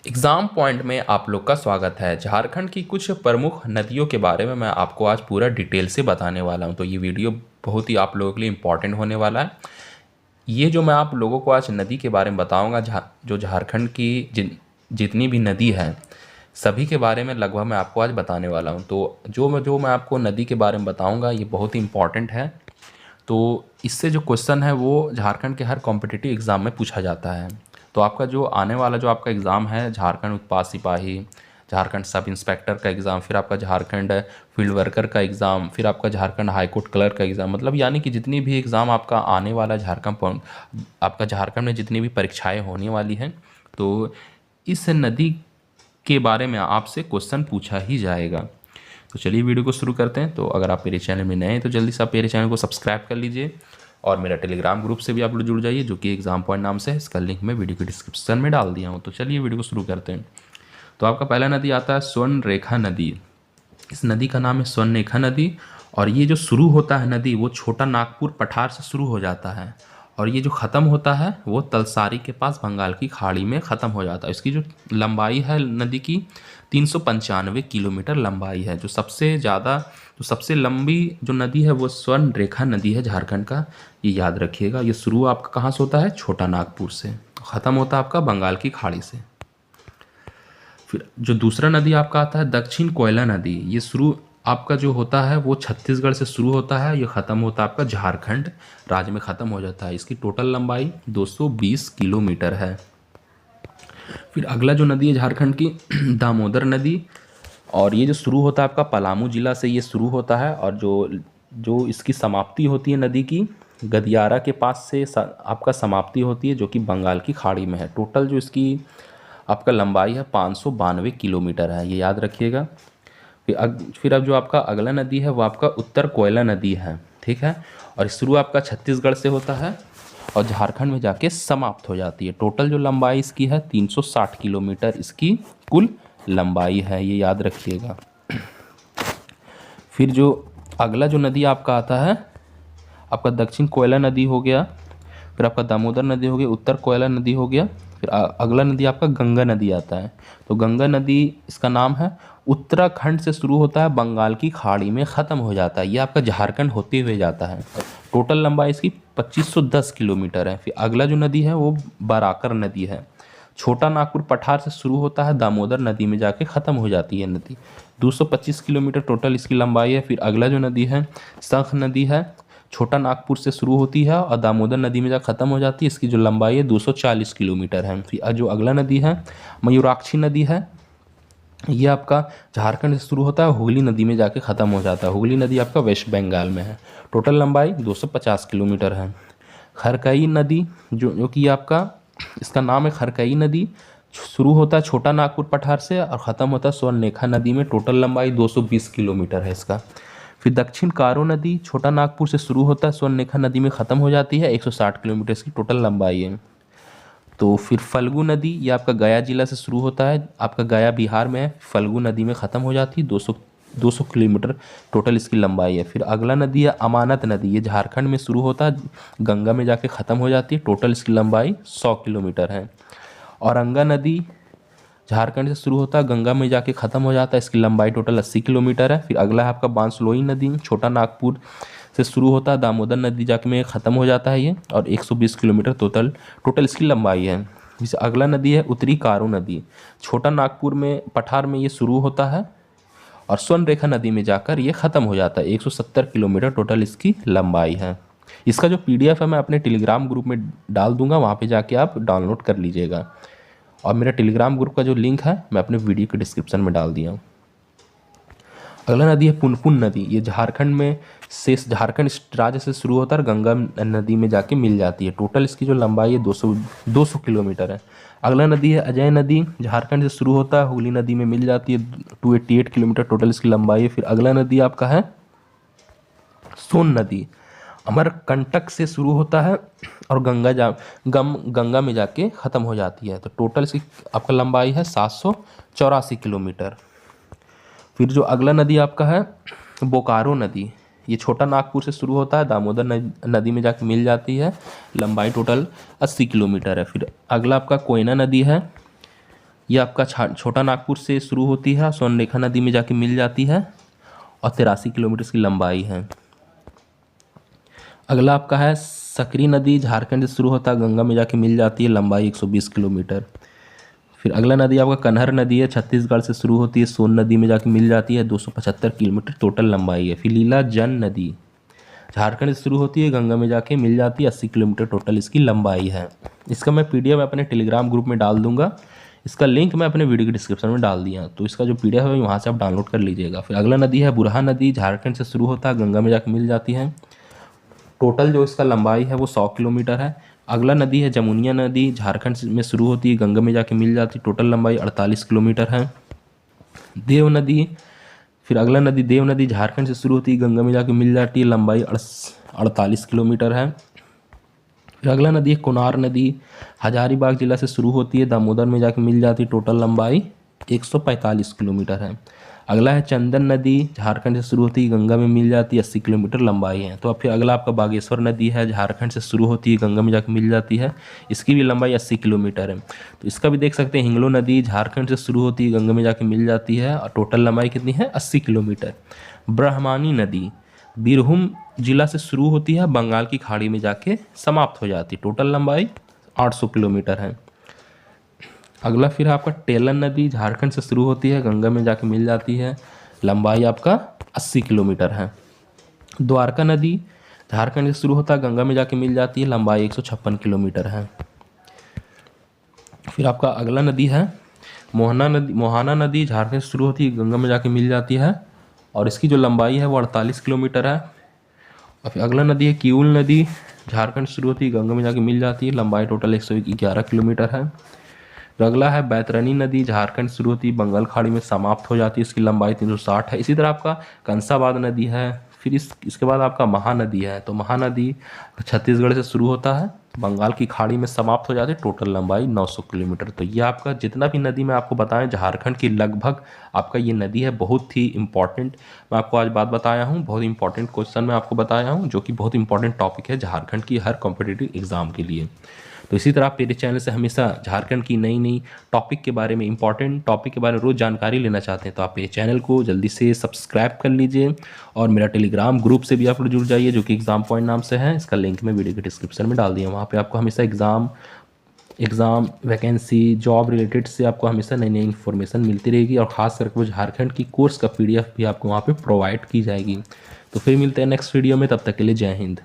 Exam point में आप लोग का स्वागत है। झारखंड की कुछ प्रमुख नदियों के बारे में मैं आपको आज पूरा डिटेल से बताने वाला हूं। तो ये वीडियो बहुत ही आप लोगों के लिए इम्पॉर्टेंट होने वाला है। ये जो मैं आप लोगों को आज नदी के बारे में बताऊंगा, जो झारखंड की जितनी भी नदी है सभी के बारे में लगभग मैं आपको आज बताने वाला हूँ। तो जो मैं आपको नदी के बारे में बताऊँगा ये बहुत ही इम्पॉर्टेंट है। तो इससे जो क्वेश्चन है वो झारखंड के हर कॉम्पिटिटिव एग्ज़ाम में पूछा जाता है। तो आपका जो आने वाला जो आपका एग्ज़ाम है, झारखंड उत्पाद सिपाही, झारखंड सब इंस्पेक्टर का एग्ज़ाम, फिर आपका झारखंड फील्ड वर्कर का एग्ज़ाम, फिर आपका झारखंड हाई कोर्ट क्लर्क का एग्ज़ाम, मतलब यानी कि जितनी भी एग्ज़ाम आपका आने वाला आपका झारखंड में जितनी भी परीक्षाएं होने वाली हैं, तो इस नदी के बारे में आपसे क्वेश्चन पूछा ही जाएगा। तो चलिए वीडियो को शुरू करते हैं। तो अगर आप मेरे चैनल में नए हैं तो जल्दी से आप मेरे चैनल को सब्सक्राइब कर लीजिए और मेरा टेलीग्राम ग्रुप से भी आप लोग जुड़ जाइए, जो कि एग्जाम पॉइंट नाम से है। इसका लिंक मैं वीडियो के डिस्क्रिप्शन में डाल दिया हूँ। तो चलिए वीडियो को शुरू करते हैं। तो आपका पहला नदी आता है स्वर्ण रेखा नदी। इस नदी का नाम है स्वर्ण रेखा नदी और ये जो शुरू होता है नदी वो छोटा नागपुर पठार से शुरू हो जाता है और ये जो ख़त्म होता है वो तलसारी के पास बंगाल की खाड़ी में ख़त्म हो जाता है। इसकी जो लंबाई है नदी की 395 किलोमीटर लंबाई है। जो सबसे लंबी जो नदी है वो स्वर्ण रेखा नदी है झारखंड का, ये याद रखिएगा। ये शुरू आपका कहाँ से होता है? छोटा नागपुर से, ख़त्म होता है आपका बंगाल की खाड़ी से। फिर जो दूसरा नदी आपका आता है दक्षिण कोयला नदी। ये शुरू आपका जो होता है वो छत्तीसगढ़ से शुरू होता है, ये ख़त्म होता है आपका झारखंड राज्य में ख़त्म हो जाता है। इसकी टोटल लंबाई 220 किलोमीटर है। फिर अगला जो नदी है झारखंड की दामोदर नदी, और ये जो शुरू होता है आपका पलामू जिला से ये शुरू होता है और जो जो इसकी समाप्ति होती है नदी की गदियारा के पास से आपका समाप्ति होती है, जो कि बंगाल की खाड़ी में है। टोटल जो इसकी आपका लंबाई है 592 किलोमीटर है, ये याद रखिएगा। फिर अब जो आपका अगला नदी है वो आपका उत्तर कोयला नदी है, ठीक है। और शुरू आपका छत्तीसगढ़ से होता है और झारखंड में जाके समाप्त हो जाती है। टोटल जो लंबाई इसकी है 360 किलोमीटर इसकी कुल लंबाई है, ये याद रखिएगा। फिर जो अगला जो नदी आपका आता है आपका दक्षिण कोयला नदी हो गया, फिर आपका दामोदर नदी हो गया, उत्तर कोयला नदी हो गया। फिर अगला नदी आपका गंगा नदी आता है। तो गंगा नदी इसका नाम है, उत्तराखंड से शुरू होता है, बंगाल की खाड़ी में ख़त्म हो जाता है। ये आपका झारखंड होते हुए जाता है। टोटल लंबाई इसकी 2510 किलोमीटर है। फिर अगला जो नदी है वो बराकर नदी है। छोटा नागपुर पठार से शुरू होता है, दामोदर नदी में जाके ख़त्म हो जाती है नदी। 225 किलोमीटर टोटल इसकी लंबाई है। फिर अगला जो नदी है शंख नदी है, छोटा नागपुर से शुरू होती है और दामोदर नदी में जाकर ख़त्म हो जाती है। इसकी जो लंबाई है 240 किलोमीटर है। फिर जो अगला नदी है मयूराक्षी नदी है, ये आपका झारखंड से शुरू होता है, हुगली नदी में जाके ख़त्म हो जाता है। हुगली नदी आपका वेस्ट बंगाल में है। टोटल लंबाई 250 किलोमीटर है। खरकई नदी जो कि आपका इसका नाम है खरकई नदी, शुरू होता है छोटा नागपुर पठार से और ख़त्म होता है स्वर्णरेखा नदी में। टोटल लंबाई 220 किलोमीटर है इसका। फिर दक्षिण कारो नदी छोटा नागपुर से शुरू होता है, स्वर्णरेखा नदी में ख़त्म हो जाती है, 160 किलोमीटर इसकी टोटल लंबाई है। तो फिर फल्गु नदी, ये आपका गया जिला से शुरू होता है, आपका गया बिहार में है, फल्गु नदी में ख़त्म हो जाती है, 200 किलोमीटर टोटल इसकी लंबाई है। फिर अगला नदी है अमानत नदी, ये झारखंड में शुरू होता है, गंगा में जाके ख़त्म हो जाती है, टोटल इसकी लंबाई 100 किलोमीटर है। औरंगा नदी झारखंड से शुरू होता है, गंगा में जाके ख़त्म हो जाता है, इसकी लंबाई टोटल 80 किलोमीटर है। फिर अगला है आपका बांसलोई नदी, छोटा नागपुर से शुरू होता है, दामोदर नदी जाके में ख़त्म हो जाता है ये, और 120 किलोमीटर टोटल इसकी लंबाई है। जैसे अगला नदी है उत्तरी कारो नदी, छोटा नागपुर में पठार में ये शुरू होता है और स्वर्णरेखा नदी में जाकर ये ख़त्म हो जाता है, 170 किलोमीटर टोटल इसकी लंबाई है। इसका जो PDF है मैं अपने टेलीग्राम ग्रुप में डाल दूंगा, वहाँ पे जाके आप डाउनलोड कर लीजिएगा। और मेरा टेलीग्राम ग्रुप का जो लिंक है मैं अपने वीडियो के डिस्क्रिप्शन में डाल दिया हूँ। अगला नदी है पुनपुन नदी, ये झारखंड राज्य से शुरू होता है, गंगा नदी में जाके मिल जाती है। टोटल इसकी जो लंबाई है 200 किलोमीटर है। अगला नदी है अजय नदी, झारखंड से शुरू होता है, हुगली नदी में मिल जाती है, 288 किलोमीटर टोटल इसकी लंबाई है। फिर अगला नदी आपका है सोन नदी, अमरकंटक से शुरू होता है और गंगा में जाके ख़त्म हो जाती है। तो टोटल इसकी आपका लंबाई है 784 किलोमीटर। फिर जो अगला नदी आपका है बोकारो नदी, ये छोटा नागपुर से शुरू होता है, दामोदर नदी में जाके मिल जाती है, लंबाई टोटल 80 किलोमीटर है। फिर अगला आपका कोयना नदी है, ये आपका छोटा नागपुर से शुरू होती है, स्वर्णरेखा नदी में जाके मिल जाती है और 83 किलोमीटर की लंबाई है। अगला आपका है सकरी नदी, झारखंड से शुरू होता है, गंगा में जाके मिल जाती है, लंबाई 120 किलोमीटर। फिर अगला नदी आपका कन्हर नदी है, छत्तीसगढ़ से शुरू होती है, सोन नदी में जाके मिल जाती है, 275 किलोमीटर टोटल लंबाई है। फिर लीला जन नदी झारखंड से शुरू होती है, गंगा में जाके मिल जाती है, 80 किलोमीटर टोटल इसकी लंबाई है। इसका मैं PDF अपने टेलीग्राम ग्रुप में डाल दूंगा, इसका लिंक मैं अपने वीडियो के डिस्क्रिप्शन में डाल दिया, तो इसका जो PDF है वहाँ से आप डाउनलोड कर लीजिएगा। फिर अगला नदी है बुरहा नदी, झारखंड से शुरू होता है, गंगा में जाके मिल जाती है, टोटल जो इसका लंबाई है वो 100 किलोमीटर है। अगला नदी है जमुनिया नदी, झारखंड में शुरू होती है, गंगा में जाके मिल जाती है, टोटल लंबाई 48 किलोमीटर है। देव नदी, फिर अगला नदी देव नदी, झारखंड से शुरू होती है, गंगा में जाके मिल जाती है, लंबाई 48 किलोमीटर है। फिर अगला नदी है कोनार नदी, हजारीबाग जिला से शुरू होती है, दामोदर में जाके मिल जाती है, टोटल लंबाई 145 किलोमीटर है। अगला है चंदन नदी, झारखंड से शुरू होती है, गंगा में मिल जाती है, 80 किलोमीटर लंबाई है। तो अब फिर अगला आपका बागेश्वर नदी है, झारखंड से शुरू होती है, गंगा में जाकर मिल जाती है, इसकी भी लंबाई 80 किलोमीटर है। तो इसका भी देख सकते हैं, हिंगलो नदी झारखंड से शुरू होती है, गंगा में जाकर मिल जाती है और टोटल लंबाई कितनी है, 80 किलोमीटर। ब्रह्मानी नदी बीरभूम जिला से शुरू होती है, बंगाल की खाड़ी में जाके समाप्त हो जाती है, टोटल लंबाई 800 किलोमीटर है। अगला फिर आपका टेलन नदी, झारखंड से शुरू होती है, गंगा में जाके मिल जाती है, लंबाई आपका 80 किलोमीटर है। द्वारका नदी झारखंड से शुरू होता है, गंगा में जाके मिल जाती है, लंबाई 156 किलोमीटर है। फिर आपका अगला नदी है मोहाना नदी, झारखंड से शुरू होती है, गंगा में जाके मिल जाती है और इसकी जो लंबाई है वो 48 किलोमीटर है। और फिर अगला नदी है किऊल नदी, झारखंड से शुरू होती है, गंगा में जाके मिल जाती है, लंबाई टोटल 111 किलोमीटर है। फिर अगला है बैतरनी नदी, झारखंड से शुरू होती है, बंगाल खाड़ी में समाप्त हो जाती है, इसकी लंबाई 360 है। इसी तरह आपका कंसाबाद नदी है। फिर इसके बाद आपका महानदी है, तो महानदी छत्तीसगढ़ से शुरू होता है, बंगाल की खाड़ी में समाप्त हो जाती है, टोटल लंबाई 900 किलोमीटर। तो ये आपका जितना भी नदी मैं आपको बताएं, झारखंड की लगभग आपका ये नदी है, बहुत ही इंपॉर्टेंट मैं आपको आज बात बताया हूँ, बहुत इंपॉर्टेंट क्वेश्चन मैं आपको बताया हूँ, जो कि बहुत इंपॉर्टेंट टॉपिक है झारखंड की हर कॉम्पिटिटिव एग्जाम के लिए। तो इसी तरह आप मेरे चैनल से हमेशा झारखंड की नई नई टॉपिक के बारे में, इंपॉर्टेंट टॉपिक के बारे में रोज़ जानकारी लेना चाहते हैं, तो आप मेरे चैनल को जल्दी से सब्सक्राइब कर लीजिए और मेरा टेलीग्राम ग्रुप से भी आप जुड़ जाइए, जो कि एग्ज़ाम पॉइंट नाम से है। इसका लिंक मैं वीडियो के डिस्क्रिप्शन में डाल दिया, वहाँ पर आपको हमेशा एग्ज़ाम वैकेंसी जॉब रिलेटेड से आपको हमेशा नई नई इन्फॉर्मेशन मिलती रहेगी और ख़ास करके वो झारखंड की कोर्स का PDF भी आपको वहाँ पे प्रोवाइड की जाएगी। तो फिर मिलते हैं नेक्स्ट वीडियो में, तब तक के लिए जय हिंद।